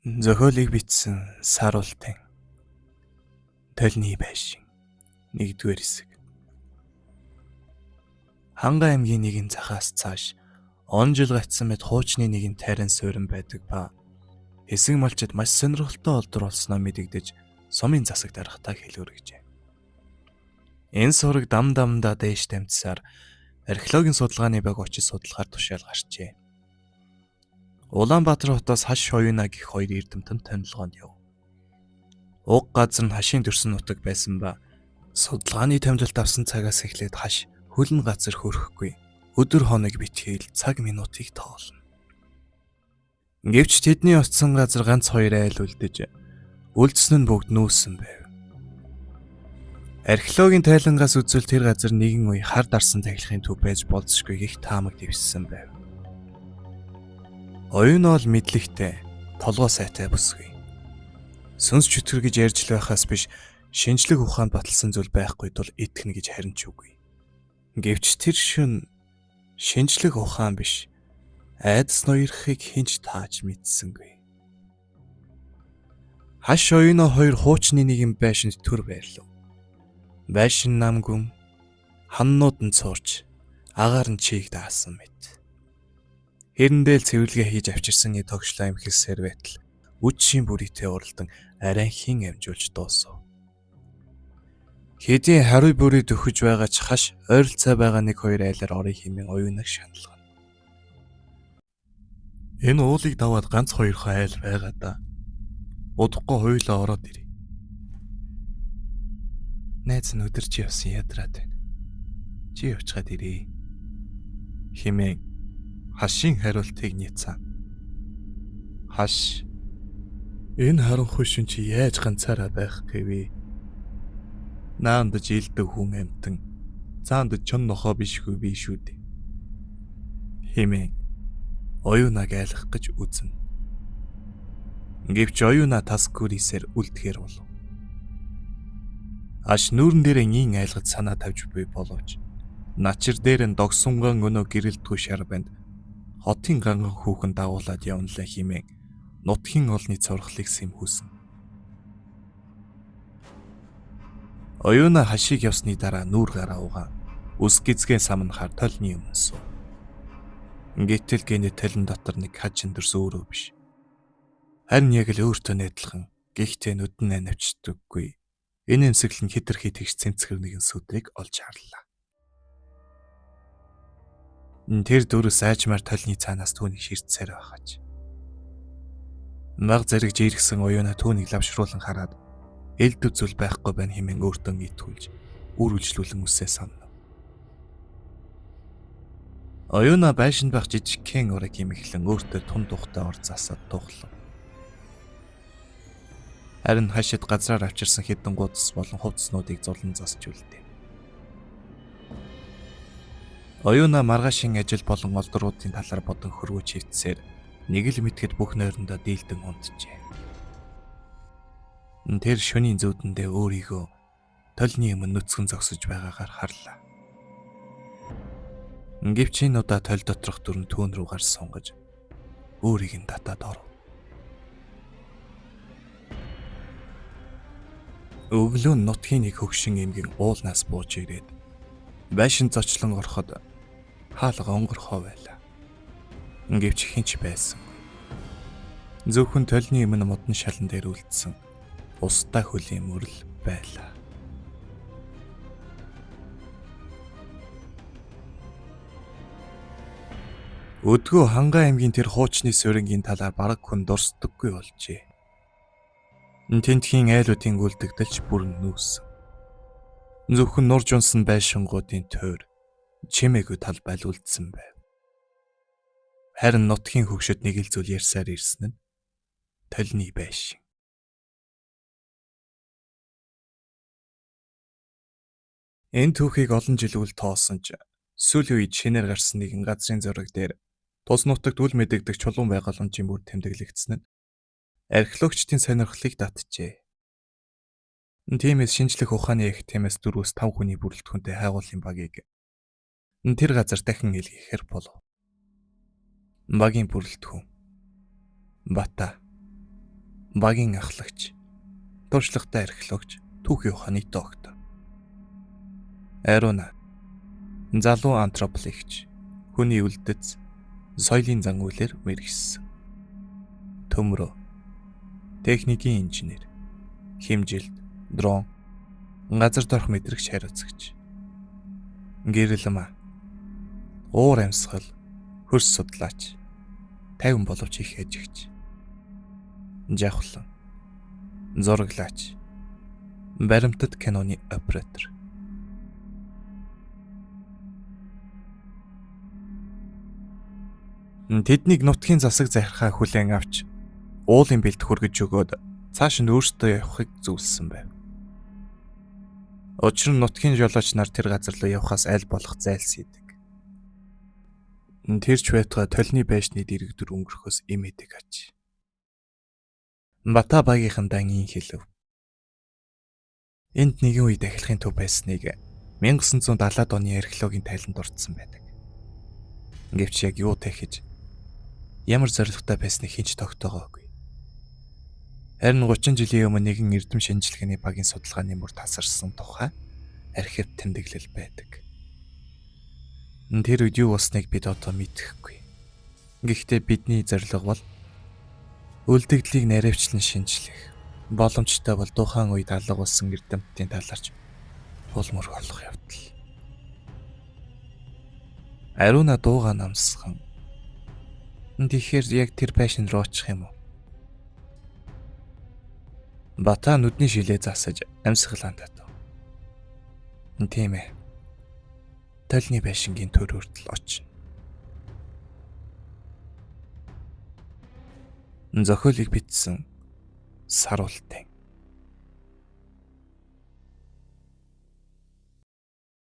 Зохиолыг бичсэн Саруултын Толны байшин 1-р хэсэг. Хангай аймгийн нэгэн захаас цааш он жил гацсан мэт хуучны нэгэн тайран суурин байдаг ба хэсэг малчид маш сонирхолтой олдор олсноо мэдэгдэж сумын засаг дарахтаа хэлүүргэжээ. Энэ сураг дамдаа дээш тамтсаар археологийн судалгааны баг очиж судлахаар тушаал гарчээ. Улаанбаатар хотоос хаш Оюуна гэх хоёр эрдэмтэн томилгоонд яв. Уг газар нь хашийн төрсөн нутаг байсан ба судалгааны томилолт авсан цагаас эхлээд хаш хөлн газар хөрөхгүй өдөр хоног битгээл цаг минутыг тоолно. Гэвч тэдний очсон газар ганц хоёр айл үлдэж үлдсэн нь бүгд нүүсэн байв. Археологийн тайлангаас үзвэл тэр газар нэгэн үе хар дарсан тахилгын төв байж болзошгүй их таамаг дэвссэн байв. Оюун ол мэдлэгтэй, толгой сайтай бүсгүй. Сүнс чөтгөр гэж ярьж л байхаас биш шинжлэх ухаанд баталсан зүйл байхгүй тул итгэнэ гэж харин ч үгүй. Гэвч тэр шин шинжлэх ухаан биш айдас ноёрхыг хинч тааж мэдсэнгүй. Хаш оюуна хоёр хуучны нэгэн байшинд төр байрлав. Байшин намгүм ханнууд нь цуурч агаар нь чийг даасан мэт. Хэрэндээ л цэвэрлэгээ хийж авчирсаны тогшлоо амхилсээр байтал үдшийн бүрийтэй уралдан арай хин амжуулж дуусав. Хэдийн харуй бүрий дөхөж байгаа ч хаш ойролцоо байгаа нэг хоёр айлаар орё хэмээн оюунаг шаналгав. Энэ уулыг даваад ганц хоёрхан айл байгаа да. Удахгүй хуйлаа ороод ирье. Найз нь өдөр чи явсан ядраад байна. Чи явчихад ирье. Хэмээн хашийн хариултыг нийцсэн. Хаш энэ харанхуй шин чи яаж ганцаараа байх гэвэ? Наанд жилдэг хүн амтан цаанд чон нохоо бишгүй би шүү дээ. Хэмээн оюунаг айлах гэж үзнэ. Гэвч оюуна тас гүрийсээр үлдэхэр болов. Аш нүүрэн дээр ин айлгаж санаа тавьж буй боловч начир дээр нь догсонгон өнөө гэрэлтгүй шар банд хотын ганган хүүхэн дагуулад явнлаа хэмээн нутгийн олны цорхлыг сэмхүүсэн. Оюуна хашиг явсны дараа нүүр гараа угаан үс гизгэн самнахаар толны өмнө суув. Гэтэл гэнэ талан дотор нэг хачин дөрс өөрөө биш. Харин яг л өөртөө найдлахын гихтээ нүдэн навчдаггүй. Энэ эмсэглэн хэтэрхий тэгш цэмцгэр нэгэн сүдрийг олж харлаа. Тэр дөрөс айчмаар толны цаанаас түүнийг ширтсээр байхаж. Баг зэрэг жиргсэн оюуна түүнийг лавшруулан хараад элд үзүүл байхгүй байна хэмээн өөртөө итгүүлж үр үйлчлүүлэн үсээ санав. Оюуна байшин байх жижигхэн ураг хэмэглэн өөртөө тун тухтай ор засаад тухлав. Харин хашид газраар авчирсан хэдэн гудас болон хувцснуудыг зулан засч үлдээ. Оюуна маргаашийн ажил болон олдруудын талаар бодон хөрвөж хөвтсээр нэг л мэтгэд бүх нойрондоо дийлдэн унтжээ. Тэр шөнийн зүүдэндээ өөрийгөө толны өмнө нүцгэн зогсож байгаагаар харлаа. Гэвч энэ удаа толь доторх дүрэн түүн рүү гарч сунгаж өөрийг нь татаад оров. Өглөө нутгийн нэг хөгшин эмгэн уулнаас бууж ирээд байшин зочлон ороход хаалга онгорхоо байлаа. Гэвч хинч байсан. Зөвхөн толны өмнө модон шалан дээр үлдсэн устай хөлийн мөрөл байлаа. Өдгөө Хангай аймгийн тэр хуучны суурингийн талаар бараг хүн дурсдаггүй болжээ. Тентхийн айлуудын үлдэгдэлч бүрэн нүүсэн. Зөвхөн нурж унсан байшингуудын тойр чимээгүй тал байл үлдсэн байв. Харин нутгийн хөвгшөд нэг л зүйл ярьсаар ирсэн нь толны байшин. Энэ түүхийг олон жил үл тоосон ч сүүлийн үед шинээр гарсан нэгэн газрын зураг дээр тус нутагт үл мэдэгдэх чулуун байгууламжийн бүр тэмдэглэгдсэн нь археологчдын сонирхлыг татжээ. Тиймээс шинжлэх ухааны эктемэс 4-5 хүний бүрэлдэхүүнтэй хайгуулын багийг тэр газар дахин илгээхээр болов. Багийн бүрэлдэхүүн: Бата, багийн ахлагч, туршлагатай археологч түүхий ухааны доктор. Аруна залуу антропологч, хүний үлдэц, соёлын зан үйлээр мэргэшсэн. Төмрөө техникийн инженер, химжилт, дрон, газар дорх мэдрэгч хариуцагч. Гэрэлмэ уур амьсгал, хөрс судлаач, тайван боловч их ажигч. Жавхлан зураглаач, баримтат киноны оператор. Тэднийг нутгийн засаг захиргаа хүлээн авч уулын бэлд хүргэж өгөөд цааш нь өөрсдөө явахыг зөвлөсөн байв. Учир нь нутгийн жолооч нар тэр газар руу явахаас аль болох зайлсхийдэг. Тэрч байтугай толны байшны дэрэгдүр өнгөрөхөөс эмээдэг аж. Бата багийнхан дангийн хэлв. Энд нэгэн үед ахилахын төв байсныг 1970-аад оны археологийн тайланд дурдсан байдаг. Гэвч яг юу тэхэж ямар зоригтой байсныг хинч тогтоогоогүй. Харин 30 жилийн өмнө нэгэн эрдэм шинжилгээний багийн судалгааны мөр тасарсан тухай архив тэмдэглэл байдаг. Тэр үед юу болсныг бид одоо мэдэхгүй. Гэхдээ бидний зорилго бол үлдэгдлийг наривчлан шинжлэх, боломжтой бол тухайн үед алга болсон эрдэмтдийн талаарч булмөр олох явдал. Аруна дууга намсхан. Тэгэхээр яг тэр байшин руу очих юм уу? Бата нүдний шилээ засаж амьсгалаан татав. Тийм ээ. Толны байшингийн төр хүртэл очино. Зохиолыг бичсэн Саруултын.